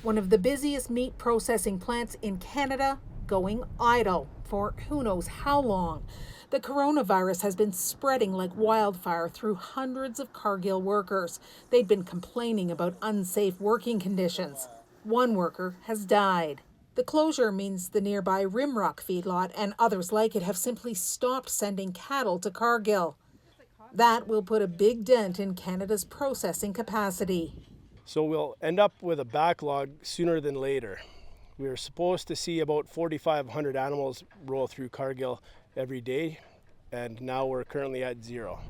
One of the busiest meat processing plants in Canada going idle for who knows how long. The coronavirus has been spreading like wildfire through hundreds of Cargill workers. They'd been complaining about unsafe working conditions. One worker has died. The closure means the nearby Rimrock feedlot and others like it have simply stopped sending cattle to Cargill. That will put a big dent in Canada's processing capacity. So we'll end up with a backlog sooner than later. We are supposed to see about 4,500 animals roll through Cargill every day, and now we're currently at 0.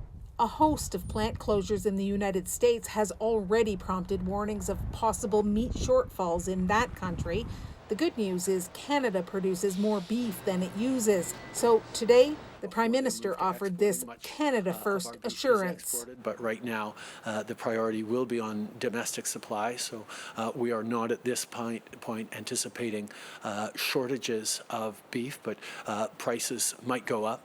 A host of plant closures in the United States has already prompted warnings of possible meat shortfalls in that country. The good news is Canada produces more beef than it uses. So today, the Prime Minister offered this Canada First assurance. But right now, the priority will be on domestic supply. So we are not at this point anticipating shortages of beef, but prices might go up.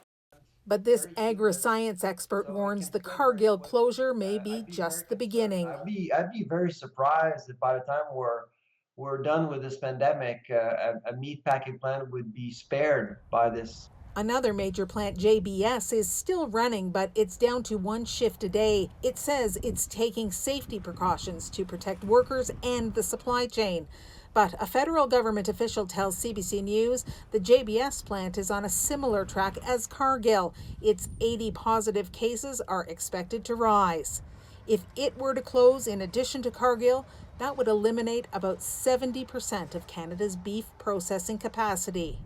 But this agri-science expert warns the Cargill closure may be just the beginning. I'd be very surprised if by the time we're done with this pandemic, a meat packing plant would be spared by this. Another major plant, JBS, is still running, but it's down to one shift a day. It says it's taking safety precautions to protect workers and the supply chain. But a federal government official tells CBC News the JBS plant is on a similar track as Cargill. Its 80 positive cases are expected to rise. If it were to close in addition to Cargill, that would eliminate about 70% of Canada's beef processing capacity.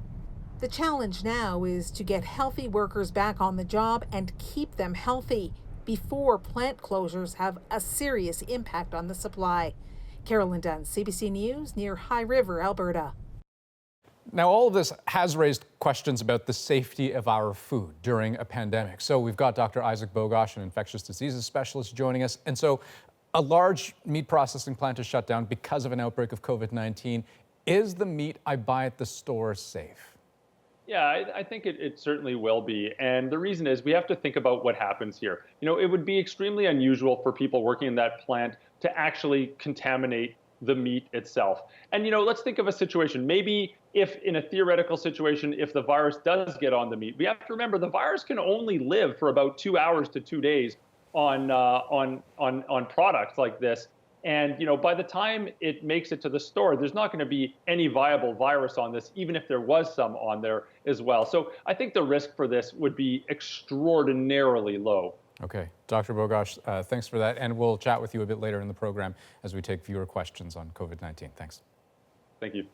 The challenge now is to get healthy workers back on the job and keep them healthy before plant closures have a serious impact on the supply. Carolyn Dunn, CBC News, near High River, Alberta. Now, all of this has raised questions about the safety of our food during a pandemic. So we've got Dr. Isaac Bogosh, an infectious diseases specialist, joining us. And so a large meat processing plant is shut down because of an outbreak of COVID-19. Is the meat I buy at the store safe? Yeah, I think it certainly will be. And the reason is we have to think about what happens here. It would be extremely unusual for people working in that plant to actually contaminate the meat itself. And, let's think of a situation. Maybe if in a theoretical situation, if the virus does get on the meat, we have to remember the virus can only live for about 2 hours to 2 days on products like this. And, by the time it makes it to the store, there's not going to be any viable virus on this, even if there was some on there as well. So I think the risk for this would be extraordinarily low. Okay. Dr. Bogosh, thanks for that. And we'll chat with you a bit later in the program as we take viewer questions on COVID-19. Thanks. Thank you.